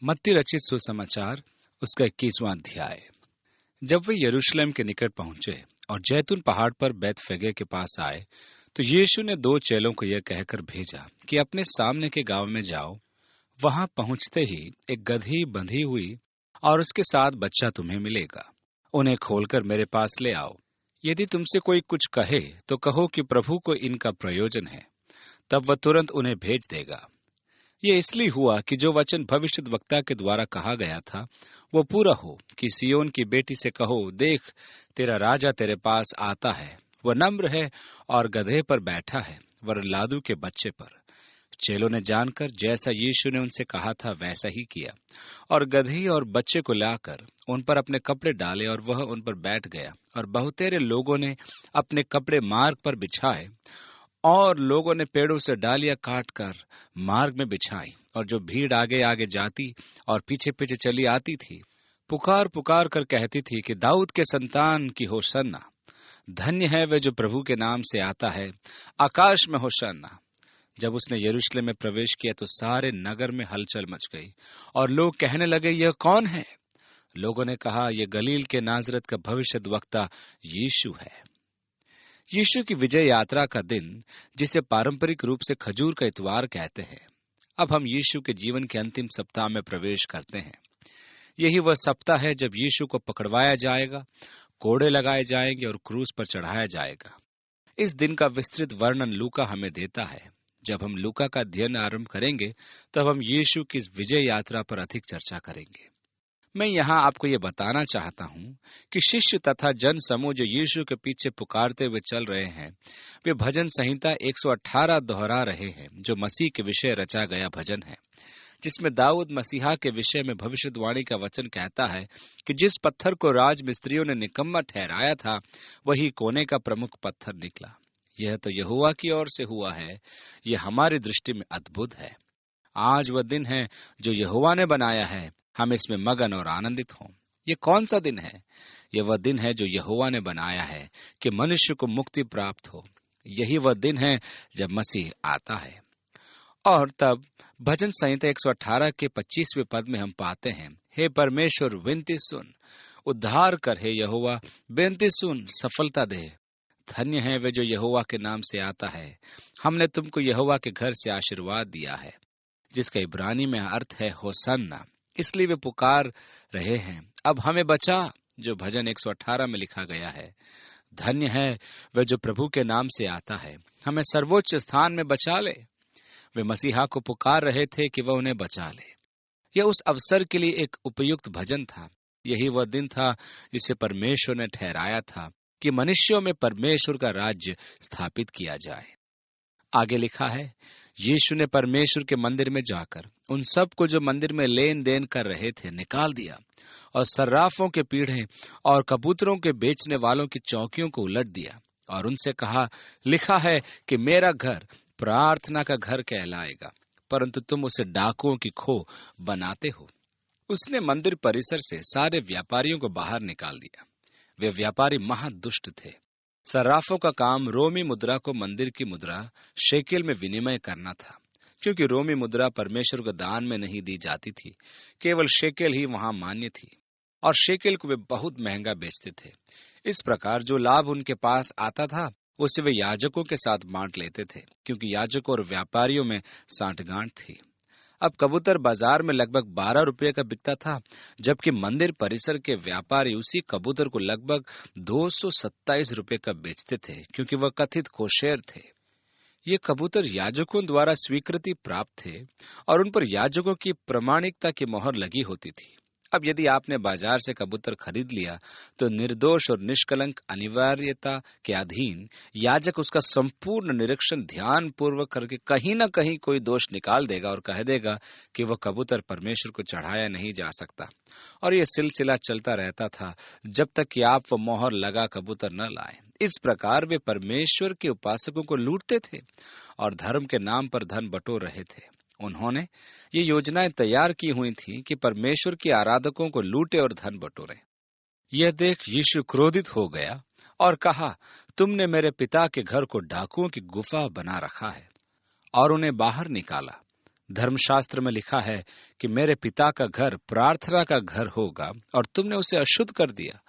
मत्ती रचित सुसमाचार उसका 21वां अध्याय। जब वे यरूशलेम के निकट पहुंचे और जैतून पहाड़ पर बैतफगे के पास आए, तो यीशु ने 2 चेलों को यह कहकर भेजा कि अपने सामने के गांव में जाओ। वहां पहुंचते ही एक गदही बंधी हुई और उसके साथ बच्चा तुम्हें मिलेगा। उन्हें खोलकर मेरे पास ले आओ। यदि तुमसे कोई कुछ कहे तो कहो कि प्रभु को इनका प्रयोजन है, तब वह तुरंत उन्हें भेज देगा। ये इसलिए हुआ कि जो वचन भविष्यद्वक्ता के द्वारा कहा गया था वो पूरा हो कि सियोन की बेटी से कहो, देख, तेरा राजा तेरे पास आता है, वह नम्र है और गधे पर बैठा है, वह लादू के बच्चे पर। चेलों ने जानकर जैसा यीशु ने उनसे कहा था वैसा ही किया, और गधी और बच्चे को लाकर उन पर अपने कपड़े डाले और वह उन पर बैठ गया। और बहुतेरे लोगों ने अपने कपड़े मार्ग पर बिछाए, और लोगों ने पेड़ों से डालियां काटकर मार्ग में बिछाई। और जो भीड़ आगे आगे जाती और पीछे पीछे चली आती थी, पुकार पुकार कर कहती थी कि दाऊद के संतान की होशन्ना, धन्य है वे जो प्रभु के नाम से आता है, आकाश में होशन्ना। जब उसने यरूशलेम में प्रवेश किया तो सारे नगर में हलचल मच गई और लोग कहने लगे, यह कौन है? लोगों ने कहा, यह गलील के नाजरत का भविष्यद्वक्ता यीशु है। यीशु की विजय यात्रा का दिन, जिसे पारंपरिक रूप से खजूर का इतवार कहते हैं, अब हम यीशु के जीवन के अंतिम सप्ताह में प्रवेश करते हैं। यही वह सप्ताह है जब यीशु को पकड़वाया जाएगा, कोड़े लगाए जाएंगे और क्रूस पर चढ़ाया जाएगा। इस दिन का विस्तृत वर्णन लूका हमें देता है। जब हम लूका का अध्ययन आरंभ करेंगे तब हम यीशु की इस विजय यात्रा पर अधिक चर्चा करेंगे। मैं यहाँ आपको ये बताना चाहता हूँ कि शिष्य तथा जन समूह जो यीशु के पीछे पुकारते हुए चल रहे हैं, वे भजन संहिता 118 दोहरा रहे हैं, जो मसीह के विषय रचा गया भजन है, जिसमें दाऊद मसीहा के विषय में भविष्यवाणी का वचन कहता है कि जिस पत्थर को राज मिस्त्रियों ने निकम्मा ठहराया था, वही कोने का प्रमुख पत्थर निकला। यह तो यहोवा की ओर से हुआ है, यह हमारी दृष्टि में अद्भुत है। आज वह दिन है जो यहोवा ने बनाया है, हम इसमें मगन और आनंदित हों। ये कौन सा दिन है? यह वह दिन है जो यहोवा ने बनाया है कि मनुष्य को मुक्ति प्राप्त हो। यही वह दिन है जब मसीह आता है। और तब भजन संहिता 118 के 25वें पद में हम पाते हैं, हे परमेश्वर विनती सुन, उद्धार कर, हे यहोवा बेनती सुन, सफलता दे। धन्य है वे जो यहोवा के नाम से आता है। हमने तुमको यहोवा के घर से आशीर्वाद दिया है, जिसका इब्रानी में अर्थ है होसन्ना। इसलिए वे पुकार रहे हैं, अब हमें बचा, जो भजन 118 में लिखा गया है। धन्य है वे जो प्रभु के नाम से आता है, हमें सर्वोच्च स्थान में बचा ले। वे मसीहा को पुकार रहे थे कि वह उन्हें बचा ले। यह उस अवसर के लिए एक उपयुक्त भजन था। यही वह दिन था जिसे परमेश्वर ने ठहराया था कि मनुष्यों में परमेश्वर का राज्य स्थापित किया जाए। आगे लिखा है, यीशु ने परमेश्वर के मंदिर में जाकर उन सब को जो मंदिर में लेन देन कर रहे थे निकाल दिया, और सर्राफों के पीढ़े और कबूतरों के बेचने वालों की चौकियों को उलट दिया, और उनसे कहा, लिखा है कि मेरा घर प्रार्थना का घर कहलाएगा, परंतु तुम उसे डाकुओं की खो बनाते हो। उसने मंदिर परिसर से सारे व्यापारियों को बाहर निकाल दिया। वे व्यापारी महादुष्ट थे। सर्राफों का काम रोमी मुद्रा को मंदिर की मुद्रा शेकेल में विनिमय करना था, क्योंकि रोमी मुद्रा परमेश्वर को दान में नहीं दी जाती थी, केवल शेकेल ही वहां मान्य थी, और शेकेल को वे बहुत महंगा बेचते थे। इस प्रकार जो लाभ उनके पास आता था उसे वे याजकों के साथ बांट लेते थे, क्योंकि याजकों और व्यापारियों में सांठगांठ थी। अब कबूतर बाजार में लगभग 12 रुपये का बिकता था, जबकि मंदिर परिसर के व्यापारी उसी कबूतर को लगभग 227 रुपये का बेचते थे, क्योंकि वह कथित कोशेर थे। ये कबूतर याजकों द्वारा स्वीकृति प्राप्त थे और उन पर याजकों की प्रामाणिकता की मोहर लगी होती थी। अब यदि आपने बाजार से कबूतर खरीद लिया तो निर्दोष और निष्कलंक अनिवार्यता के अधीन याजक उसका संपूर्ण निरीक्षण ध्यान पूर्वक करके कहीं न कहीं कोई दोष निकाल देगा और कह देगा कि वह कबूतर परमेश्वर को चढ़ाया नहीं जा सकता। और यह सिलसिला चलता रहता था जब तक कि आप वो मोहर लगा कबूतर न लाए। इस प्रकार वे परमेश्वर के उपासकों को लूटते थे और धर्म के नाम पर धन बटोर रहे थे। उन्होंने ये योजनाएं तैयार की हुई थी कि परमेश्वर के आराधकों को लूटे और धन बटोरे। यह देख यीशु क्रोधित हो गया और कहा, तुमने मेरे पिता के घर को डाकुओं की गुफा बना रखा है। और उन्हें बाहर निकाला। धर्मशास्त्र में लिखा है कि मेरे पिता का घर प्रार्थना का घर होगा, और तुमने उसे अशुद्ध कर दिया,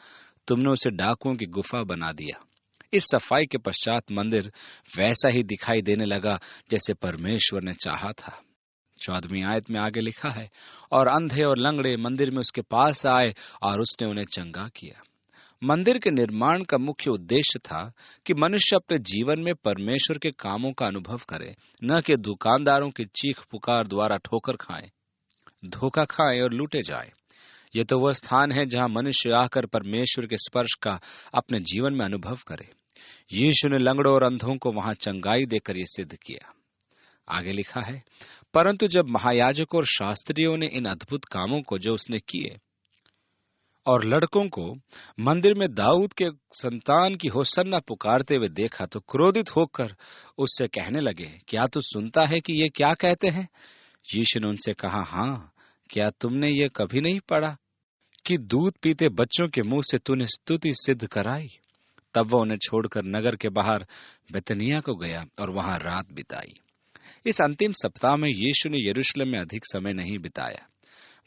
तुमने उसे डाकुओं की गुफा बना दिया। इस सफाई के पश्चात मंदिर वैसा ही दिखाई देने लगा जैसे परमेश्वर ने चाहा था। 14वीं आयत में आगे लिखा है, और अंधे और लंगड़े मंदिर में उसके पास आए और उसने उन्हें चंगा किया। मंदिर के निर्माण का मुख्य उद्देश्य था कि मनुष्य अपने जीवन में परमेश्वर के कामों का अनुभव करे, न कि दुकानदारों की चीख पुकार द्वारा ठोकर खाए, धोखा खाए और लूटे जाए। यह तो वह स्थान है जहां मनुष्य आकर परमेश्वर के स्पर्श का अपने जीवन में अनुभव करे। यीशु ने लंगड़ों और अंधों को वहां चंगाई देकर यह सिद्ध किया। आगे लिखा है, परंतु जब महायाजकों और शास्त्रियों ने इन अद्भुत कामों को जो उसने किए और लड़कों को मंदिर में दाऊद के संतान की होसन्ना पुकारते हुए देखा, तो क्रोधित होकर उससे कहने लगे, क्या तू सुनता है कि ये क्या कहते हैं? यीशु ने उनसे कहा, हाँ, क्या तुमने ये कभी नहीं पढ़ा कि दूध पीते बच्चों के मुंह से तूने स्तुति सिद्ध कराई? तब वह उन्हें छोड़कर नगर के बाहर बेतनिया को गया और वहां रात बिताई। इस अंतिम सप्ताह में यीशु ने यरूशलेम में अधिक समय नहीं बिताया।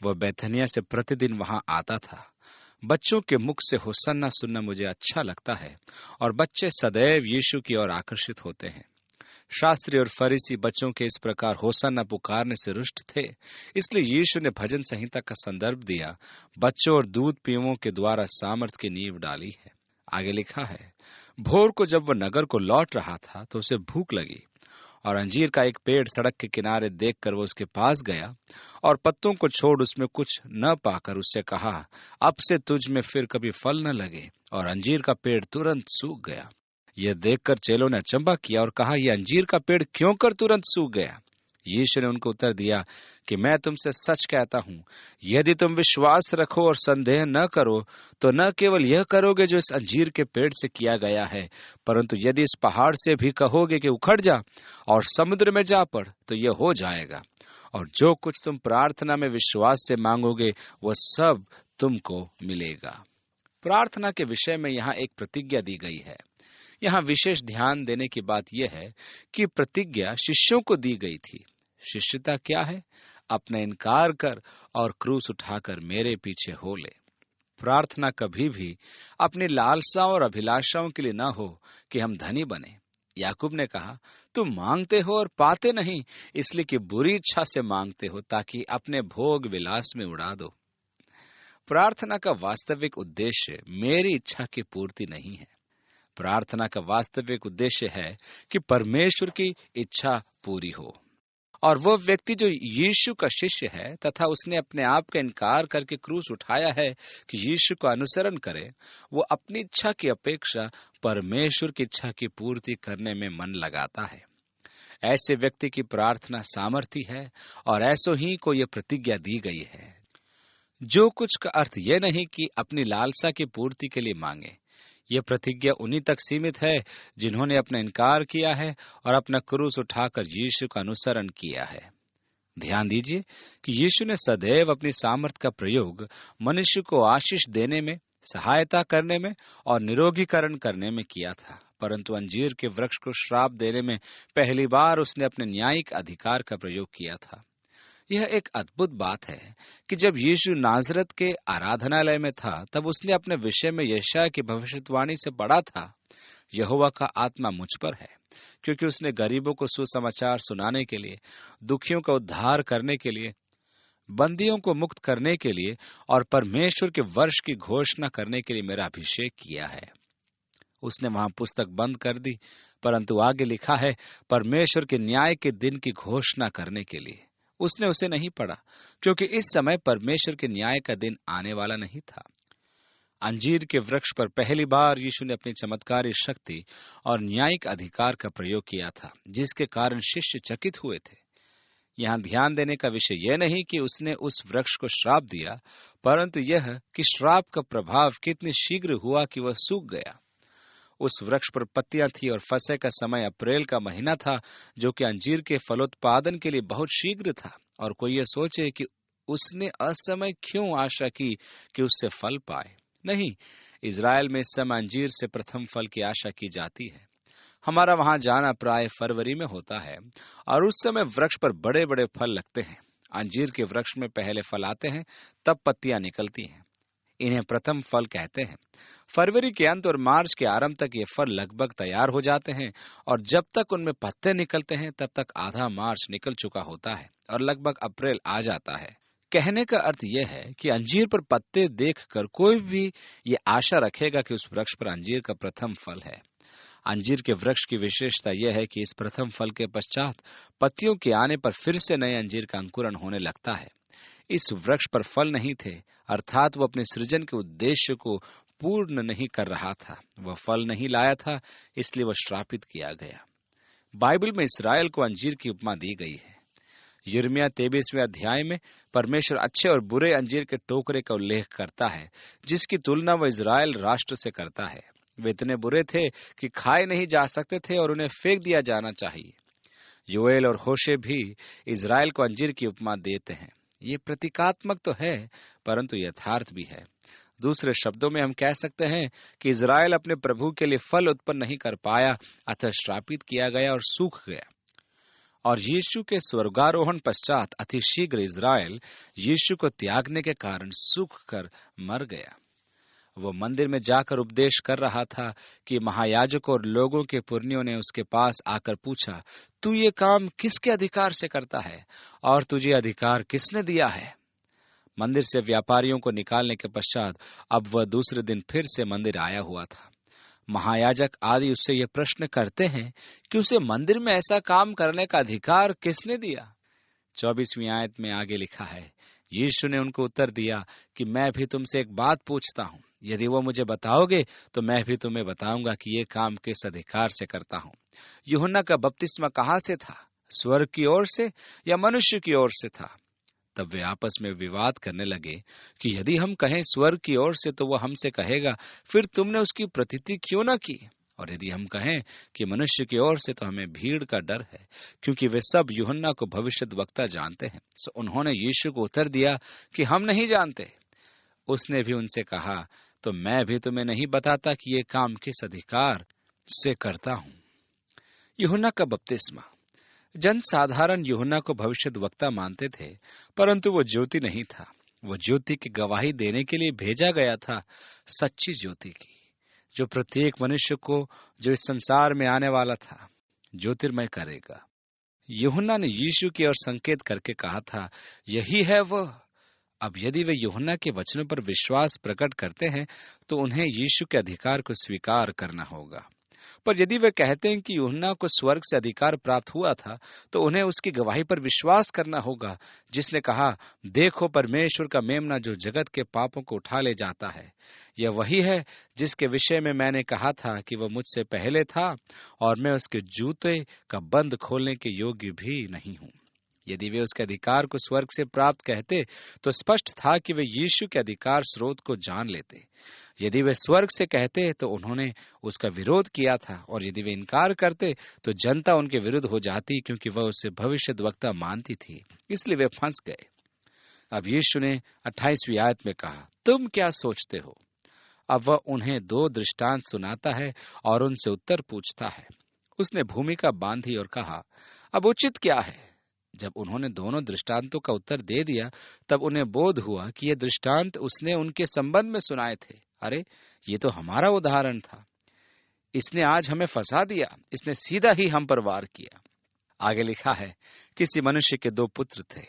वह बेथनिया से प्रतिदिन वहां आता था। बच्चों के मुख से होसन्ना सुनना मुझे अच्छा लगता है, और बच्चे सदैव यीशु की ओर आकर्षित होते हैं। शास्त्री और फरीसी बच्चों के इस प्रकार होसन्ना पुकारने से रुष्ट थे, इसलिए यीशु ने भजन संहिता का संदर्भ दिया। बच्चों और दूध पीवों के द्वारा सामर्थ की नींव डाली है। आगे लिखा है, भोर को जब वह नगर को लौट रहा था तो उसे भूख लगी, और अंजीर का एक पेड़ सड़क के किनारे देखकर वो उसके पास गया और पत्तों को छोड़ उसमें कुछ न पाकर उससे कहा, अब से तुझ में फिर कभी फल न लगे। और अंजीर का पेड़ तुरंत सूख गया। यह देखकर चेलों ने अचंभा किया और कहा, यह अंजीर का पेड़ क्यों कर तुरंत सूख गया? यीशु ने उनको उत्तर दिया कि मैं तुमसे सच कहता हूं, यदि तुम विश्वास रखो और संदेह न करो, तो न केवल यह करोगे जो इस अंजीर के पेड़ से किया गया है, परंतु यदि इस पहाड़ से भी कहोगे कि उखड़ जा और समुद्र में जा पड़, तो यह हो जाएगा। और जो कुछ तुम प्रार्थना में विश्वास से मांगोगे, वह सब तुमको मिलेगा। प्रार्थना के विषय में यहाँ एक प्रतिज्ञा दी गई है। यहाँ विशेष ध्यान देने की बात यह है कि प्रतिज्ञा शिष्यों को दी गई थी। शिष्यता क्या है? अपना इनकार कर और क्रूस उठाकर मेरे पीछे हो ले। प्रार्थना कभी भी अपनी लालसाओं और अभिलाषाओं के लिए न हो कि हम धनी बने। याकूब ने कहा, तुम मांगते हो और पाते नहीं, इसलिए कि बुरी इच्छा से मांगते हो, ताकि अपने भोग विलास में उड़ा दो। प्रार्थना का वास्तविक उद्देश्य मेरी इच्छा की पूर्ति नहीं है। प्रार्थना का वास्तविक उद्देश्य है कि परमेश्वर की इच्छा पूरी हो। और वह व्यक्ति जो यीशु का शिष्य है तथा उसने अपने आप का इनकार करके क्रूस उठाया है कि यीशु का अनुसरण करे, वो अपनी इच्छा की अपेक्षा परमेश्वर की इच्छा की पूर्ति करने में मन लगाता है। ऐसे व्यक्ति की प्रार्थना सामर्थी है, और ऐसो ही को यह प्रतिज्ञा दी गई है। जो कुछ का अर्थ यह नहीं कि अपनी लालसा की पूर्ति के लिए मांगे। यह प्रतिज्ञा उन्हीं तक सीमित है जिन्होंने अपना इनकार किया है और अपना क्रूस उठाकर यीशु का अनुसरण किया है। ध्यान दीजिए कि यीशु ने सदैव अपनी सामर्थ का प्रयोग मनुष्य को आशीष देने में, सहायता करने में और निरोगीकरण करने में किया था, परंतु अंजीर के वृक्ष को श्राप देने में पहली बार उसने अपने न्यायिक अधिकार का प्रयोग किया था। यह एक अद्भुत बात है कि जब यीशु नाजरत के आराधनालय में था, तब उसने अपने विषय में यशायाह की भविष्यवाणी से पढ़ा था, यहोवा का आत्मा मुझ पर है, क्योंकि उसने गरीबों को सुसमाचार सुनाने के लिए, दुखियों का उद्धार करने के लिए, बंदियों को मुक्त करने के लिए और परमेश्वर के वर्ष की घोषणा करने के लिए मेरा अभिषेक किया है। उसने वहां पुस्तक बंद कर दी, परंतु आगे लिखा है, परमेश्वर के न्याय के दिन की घोषणा करने के लिए। उसने उसे नहीं पढ़ा, क्योंकि इस समय परमेश्वर के न्याय का दिन आने वाला नहीं था। अंजीर के वृक्ष पर पहली बार यीशु ने अपनी चमत्कारी शक्ति और न्यायिक अधिकार का प्रयोग किया था, जिसके कारण शिष्य चकित हुए थे। यहाँ ध्यान देने का विषय यह नहीं कि उसने उस वृक्ष को श्राप दिया, परंतु यह कि श्राप का प्रभाव कितनी शीघ्र हुआ कि वह सूख गया। उस वृक्ष पर पत्तियां थी और फसह का समय अप्रैल का महीना था, जो कि अंजीर के फलोत्पादन के लिए बहुत शीघ्र था। और कोई यह सोचे कि उसने असमय क्यों आशा की कि उससे फल पाए। नहीं, इज़राइल में इस समय अंजीर से प्रथम फल की आशा की जाती है। हमारा वहां जाना प्राय फरवरी में होता है और उस समय वृक्ष पर बड़े बड़े फल लगते हैं। अंजीर के वृक्ष में पहले फल आते हैं, तब पत्तियां निकलती हैं। इन्हें प्रथम फल कहते हैं। फरवरी के अंत और मार्च के आरंभ तक ये फल लगभग तैयार हो जाते हैं और जब तक उनमें पत्ते निकलते हैं तब तक आधा मार्च निकल चुका होता है और लगभग अप्रैल आ जाता है। कहने का अर्थ यह है कि अंजीर पर पत्ते देखकर कोई भी ये आशा रखेगा कि उस वृक्ष पर अंजीर का प्रथम फल है। अंजीर के वृक्ष की विशेषता यह है कि इस प्रथम फल के पश्चात पत्तियों के आने पर फिर से नए अंजीर का अंकुरण होने लगता है। इस वृक्ष पर फल नहीं थे, अर्थात वो अपने सृजन के उद्देश्य को पूर्ण नहीं कर रहा था। वह फल नहीं लाया था, इसलिए वह श्रापित किया गया। बाइबल में इसराइल को अंजीर की उपमा दी गई है। यिर्मयाह 23वें अध्याय में परमेश्वर अच्छे और बुरे अंजीर के टोकरे का उल्लेख करता है, जिसकी तुलना वह इजराइल राष्ट्र से करता है। वे इतने बुरे थे कि खाए नहीं जा सकते थे और उन्हें फेंक दिया जाना चाहिए। योएल और होशे भी इजराइल को अंजीर की उपमा देते हैं। ये प्रतीकात्मक तो है, परंतु यथार्थ भी है। दूसरे शब्दों में हम कह सकते हैं कि इजराइल अपने प्रभु के लिए फल उत्पन्न नहीं कर पाया, अतः श्रापित किया गया और सूख गया। और यीशु के स्वर्गारोहण पश्चात अतिशीघ्र इजराइल यीशु को त्यागने के कारण सूख कर मर गया। वो मंदिर में जाकर उपदेश कर रहा था कि महायाजकों और लोगों के पुरनियों ने उसके पास आकर पूछा, तू ये काम किसके अधिकार से करता है और तुझे अधिकार किसने दिया है? मंदिर से व्यापारियों को निकालने के पश्चात अब वह दूसरे दिन फिर से मंदिर आया हुआ था। महायाजक आदि उससे ये प्रश्न करते हैं कि उसे मंदिर में ऐसा काम करने का अधिकार किसने दिया? 24वीं आयत में आगे लिखा है, यीशु ने उनको उत्तर दिया कि मैं भी तुमसे एक बात पूछता हूँ, यदि वो मुझे बताओगे तो मैं भी तुम्हें बताऊंगा कि ये काम किस अधिकार से करता हूँ। यूहन्ना का बपतिस्मा कहाँ से था? स्वर्ग की ओर से या मनुष्य की ओर से था? तब वे आपस में विवाद करने लगे कि यदि हम कहें स्वर्ग की ओर से तो वह हमसे कहेगा, फिर तुमने उसकी प्रतीति क्यों न की? और यदि हम कहें कि मनुष्य की ओर से तो हमें भीड़ का डर है, क्योंकि वे सब यूहन्ना को भविष्यद्वक्ता जानते हैं। सो उन्होंने यीशु को उत्तर दिया कि हम नहीं जानते। उसने भी उनसे कहा, तो मैं भी तुम्हें नहीं बताता कि ये काम किस अधिकार से करता हूँ। यूहन्ना का बपतिस्मा। जन साधारण यूहन्ना को भविष्यद्वक्ता मानते थे, परंतु वो ज्योति नहीं था। वो ज्योति की गवाही देने के लिए भेजा गया था, सच्ची ज्योति की, जो प्रत्येक मनुष्य को जो इस संसार में आने वाला था ज्योतिर्मय करेगा। यूहन्ना ने यीशु की ओर संकेत करके कहा था, यही है वह। अब यदि वे यूहन्ना के वचनों पर विश्वास प्रकट करते हैं तो उन्हें यीशु के अधिकार को स्वीकार करना होगा। पर यदि वे कहते हैं कि यूहन्ना को स्वर्ग से अधिकार प्राप्त हुआ था, तो उन्हें उसकी गवाही पर विश्वास करना होगा, जिसने कहा, देखो परमेश्वर का मेमना जो जगत के पापों को उठा ले जाता है। यह वही है जिसके विषय में मैंने कहा था कि वह मुझसे पहले था और मैं उसके जूते का बंद खोलने के योग्य भी नहीं हूँ। यदि वे उसके अधिकार को स्वर्ग से प्राप्त कहते तो स्पष्ट था कि वे यीशु के अधिकार स्रोत को जान लेते। यदि वे स्वर्ग से कहते तो उन्होंने उसका विरोध किया था, और यदि वे इनकार करते तो जनता उनके विरुद्ध हो जाती, क्योंकि वह उसे भविष्यद्वक्ता मानती थी। इसलिए वे फंस गए। अब यीशु ने 28वीं आयत में कहा, तुम क्या सोचते हो? अब वह उन्हें 2 दृष्टांत सुनाता है और उनसे उत्तर पूछता है। उसने भूमिका बांधी और कहा, अब उचित क्या है? जब उन्होंने दोनों दृष्टांतों का उत्तर दे दिया, तब उन्हें बोध हुआ कि ये दृष्टांत उसने उनके संबंध में सुनाए थे। अरे, ये तो हमारा उदाहरण था। इसने आज हमें फंसा दिया। इसने सीधा ही हम पर वार किया। आगे लिखा है, किसी मनुष्य के 2 पुत्र थे।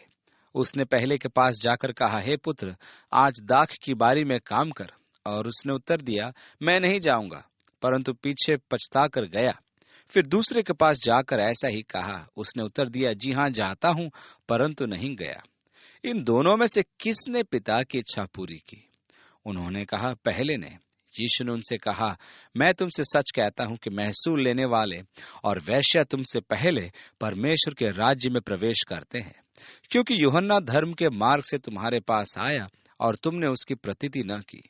उसने पहले के पास जाकर कहा, हे पुत्र, आज दाख की बारी में काम कर। और उसने उत्तर दिया, मैं नहीं जाऊंगा, परंतु पीछे पछता कर गया। फिर दूसरे के पास जाकर ऐसा ही कहा। उसने उत्तर दिया, जी हाँ, जाता हूं, परंतु नहीं गया। इन दोनों में से किसने पिता की इच्छा पूरी की? उन्होंने कहा, पहले ने। यीशु ने उनसे कहा, मैं तुमसे सच कहता हूं कि महसूल लेने वाले और वेश्या तुमसे पहले परमेश्वर के राज्य में प्रवेश करते हैं। क्योंकि यूहन्ना धर्म के मार्ग से तुम्हारे पास आया और तुमने उसकी प्रतीति न की,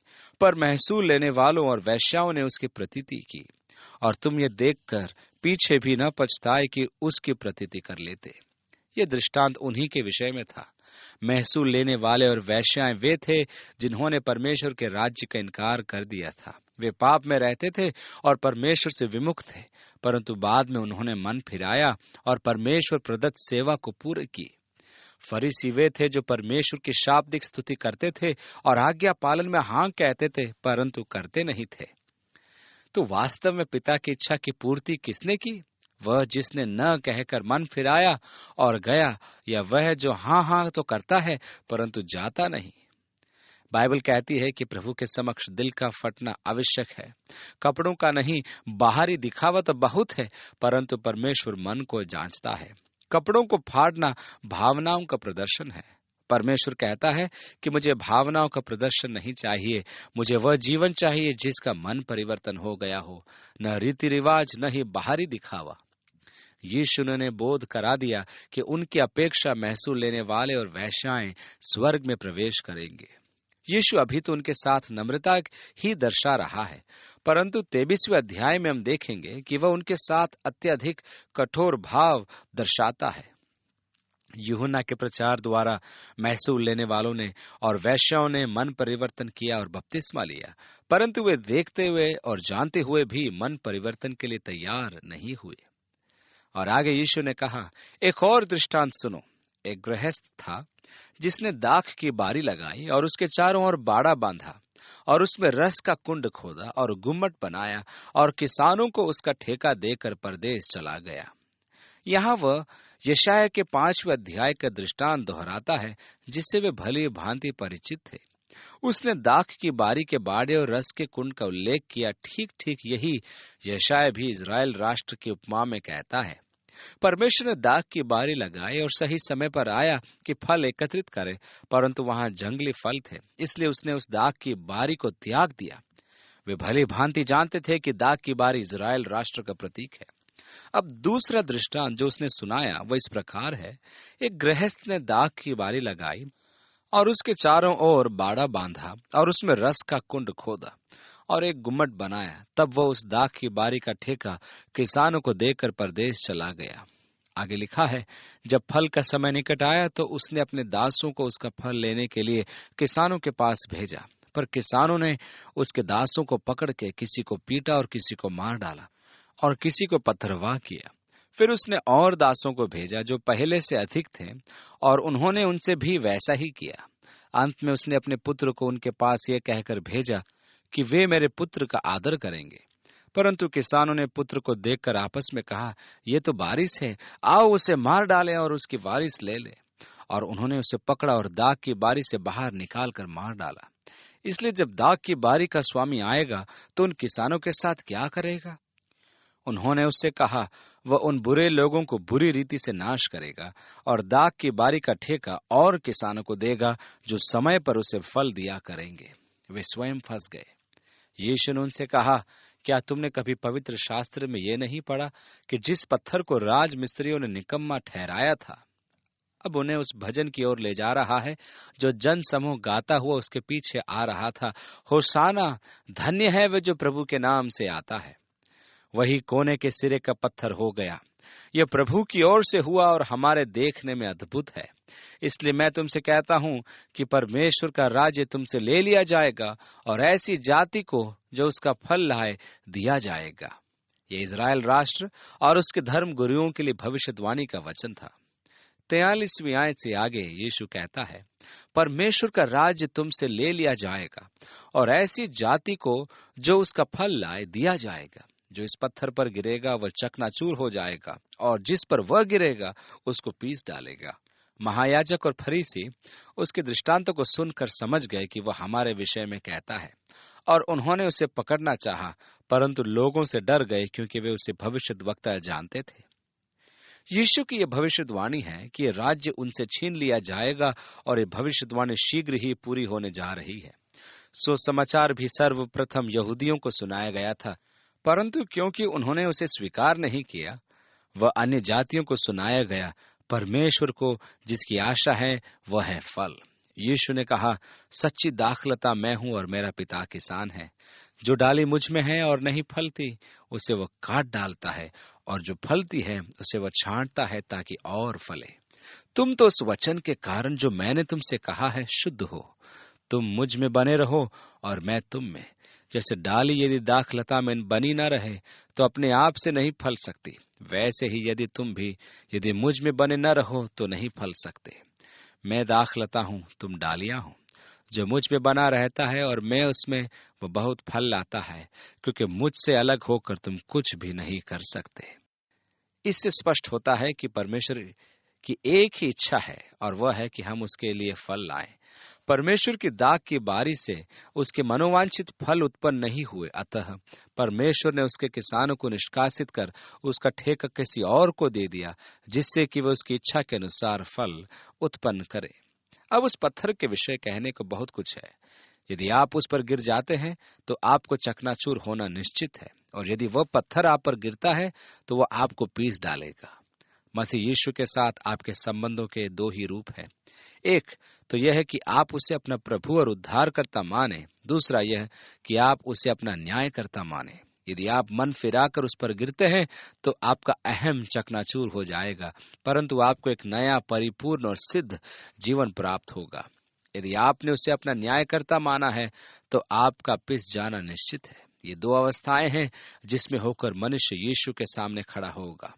पर महसूल लेने वालों और वेश्याओं ने उसकी प्रतीति की, और तुम ये देखकर पीछे भी न पछताए कि उसकी प्रतीति कर लेते। ये दृष्टांत उन्हीं के विषय में था। महसूल लेने वाले और वेश्याएं वे थे जिन्होंने परमेश्वर के राज्य का इनकार कर दिया था। वे पाप में रहते थे और परमेश्वर से विमुख थे, परंतु बाद में उन्होंने मन फिराया और परमेश्वर प्रदत्त सेवा को पूरी की। फरीसी वे थे जो परमेश्वर की शाब्दिक स्तुति करते थे और आज्ञा पालन में हाँ कहते थे, परंतु करते नहीं थे। तो वास्तव में पिता की इच्छा की पूर्ति किसने की? वह जिसने न कहकर मन फिराया और गया, या वह जो हाँ हाँ तो करता है परंतु जाता नहीं? बाइबल कहती है कि प्रभु के समक्ष दिल का फटना आवश्यक है। कपड़ों का नहीं, बाहरी दिखावा तो बहुत है, परंतु परमेश्वर मन को जांचता है। कपड़ों को फाड़ना भावनाओं का प्रदर्शन है। परमेश्वर कहता है कि मुझे भावनाओं का प्रदर्शन नहीं चाहिए, मुझे वह जीवन चाहिए जिसका मन परिवर्तन हो गया हो, न रीति रिवाज न ही बाहरी दिखावा। यीशु ने बोध करा दिया कि उनकी अपेक्षा महसूल लेने वाले और वेश्याएं स्वर्ग में प्रवेश करेंगे। यीशु अभी तो उनके साथ नम्रता ही दर्शा रहा है, परंतु 23वें अध्याय में हम देखेंगे कि वह उनके साथ अत्यधिक कठोर भाव दर्शाता है। यूहन्ना के प्रचार द्वारा महसूल लेने वालों ने और वैश्याओं ने मन परिवर्तन किया और बपतिस्मा लिया, परंतु वे देखते हुए और जानते हुए भी मन परिवर्तन के लिए तैयार नहीं हुए। और आगे यीशु ने कहा, एक और दृष्टांत सुनो। एक गृहस्थ था जिसने दाख की बारी लगाई और उसके चारों ओर बाड़ा बांधा और उसमें रस का कुंड खोदा और गुम्मट बनाया और किसानों को उसका ठेका देकर परदेश चला गया। यहाँ वह यशायाह के 5वें अध्याय का दृष्टांत दोहराता है, जिससे वे भली भांति परिचित थे। उसने दाख की बारी के बाड़े और रस के कुंड का उल्लेख किया। ठीक ठीक यही यशायाह भी इजराइल राष्ट्र की उपमा में कहता है। परमेश्वर ने दाख की बारी लगाई और सही समय पर आया कि फल एकत्रित करे, परंतु वहां जंगली फल थे, इसलिए उसने उस दाख की बारी को त्याग दिया। वे भली भांति जानते थे कि दाख की बारी इजराइल राष्ट्र का प्रतीक है। अब दूसरा दृष्टांत जो उसने सुनाया वह इस प्रकार है। एक गृहस्थ ने दाख की बारी लगाई और उसके चारों ओर बाड़ा बांधा और उसमें रस का कुंड खोदा और एक गुम्मट बनाया। तब वह उस दाख की बारी का ठेका किसानों को देकर परदेश चला गया। आगे लिखा है, जब फल का समय निकट आया तो उसने अपने दासों को उसका फल लेने के लिए किसानों के पास भेजा, पर किसानों ने उसके दासों को पकड़ के किसी को पीटा और किसी को मार डाला और किसी को पथरवाह किया। फिर उसने और दासों को भेजा जो पहले से अधिक थे, और उन्होंने उनसे भी वैसा ही किया। अंत में उसने अपने पुत्र को उनके पास यह कहकर भेजा कि वे मेरे पुत्र का आदर करेंगे। परंतु किसानों ने पुत्र को देखकर आपस में कहा, ये तो वारिस है, आओ उसे मार डालें और उसकी वारिस ले ले। और उन्होंने उसे पकड़ा और दाख की बारी से बाहर निकाल कर मार डाला। इसलिए जब दाख की बारी का स्वामी आएगा तो उन किसानों के साथ क्या करेगा? उन्होंने उससे कहा, वह उन बुरे लोगों को बुरी रीति से नाश करेगा और दाख की बारी का ठेका और किसानों को देगा जो समय पर उसे फल दिया करेंगे। वे स्वयं फंस गए। यीशु ने उनसे कहा, क्या तुमने कभी पवित्र शास्त्र में यह नहीं पढ़ा कि जिस पत्थर को राज मिस्त्रियों ने निकम्मा ठहराया था, अब उन्हें उस भजन की ओर ले जा रहा है जो जन समूह गाता हुआ उसके पीछे आ रहा था, होशाना, धन्य है वह जो प्रभु के नाम से आता है। वही कोने के सिरे का पत्थर हो गया। यह प्रभु की ओर से हुआ और हमारे देखने में अद्भुत है। इसलिए मैं तुमसे कहता हूं कि परमेश्वर का राज्य तुमसे ले लिया जाएगा और ऐसी जाति को जो उसका फल लाए दिया जाएगा। यह इजराइल राष्ट्र और उसके धर्म गुरुओं के लिए भविष्यवाणी का वचन था। 43वीं आयत से आगे यीशु कहता है, परमेश्वर का राज्य तुमसे ले लिया जाएगा और ऐसी जाति को जो उसका फल लाए दिया जाएगा। जो इस पत्थर पर गिरेगा वह चकनाचूर हो जाएगा और जिस पर वह गिरेगा उसको पीस डालेगा। महायाजक और फरीसी उसके दृष्टांतों को सुनकर समझ गए कि वह हमारे विषय में कहता है, और उन्होंने उसे पकड़ना चाहा, परंतु लोगों से डर गए क्योंकि वे उसे भविष्यद्वक्ता जानते थे। यीशु की यह भविष्यवाणी है कि यह राज्य उनसे छीन लिया जाएगा और यह भविष्यवाणी शीघ्र ही पूरी होने जा रही है। सुसमाचार भी सर्वप्रथम यहूदियों को सुनाया गया था, परंतु क्योंकि उन्होंने उसे स्वीकार नहीं किया, वह अन्य जातियों को सुनाया गया। परमेश्वर को जिसकी आशा है वह है फल। यीशु ने कहा, सच्ची दाखलता मैं हूं और मेरा पिता किसान है। जो डाली मुझ में है और नहीं फलती उसे वह काट डालता है, और जो फलती है उसे वह छांटता है ताकि और फले। तुम तो उस वचन के कारण जो मैंने तुमसे कहा है शुद्ध हो। तुम मुझ में बने रहो और मैं तुम में। जैसे डाली यदि दाखलता में बनी न रहे तो अपने आप से नहीं फल सकती, वैसे ही यदि तुम भी यदि मुझ में बने न रहो तो नहीं फल सकते। मैं दाखलता हूँ, तुम डालियां हो। जो मुझ में बना रहता है और मैं उसमें, वो बहुत फल लाता है, क्योंकि मुझसे अलग होकर तुम कुछ भी नहीं कर सकते। इससे स्पष्ट होता है कि परमेश्वर की एक ही इच्छा है और वह है कि हम उसके लिए फल लाएं। परमेश्वर की दाख की बारी से उसके मनोवांछित फल उत्पन्न नहीं हुए, अतः परमेश्वर ने उसके किसानों को निष्कासित कर उसका ठेका किसी और को दे दिया, जिससे कि वह उसकी इच्छा के अनुसार फल उत्पन्न करे। अब उस पत्थर के विषय कहने को बहुत कुछ है। यदि आप उस पर गिर जाते हैं तो आपको चकनाचूर होना निश्चित है, और यदि वह पत्थर आप पर गिरता है तो वह आपको पीस डालेगा। मसीह यीशु के साथ आपके संबंधों के दो ही रूप हैं। एक तो यह है कि आप उसे अपना प्रभु और उद्धारकर्ता माने, दूसरा यह कि आप उसे अपना न्यायकर्ता माने। यदि आप मन फिराकर उस पर गिरते हैं तो आपका अहम चकनाचूर हो जाएगा, परंतु आपको एक नया परिपूर्ण और सिद्ध जीवन प्राप्त होगा। यदि आपने उसे अपना न्यायकर्ता माना है तो आपका पिस जाना निश्चित है। ये दो अवस्थाएं हैं जिसमें होकर मनुष्य यीशु के सामने खड़ा होगा।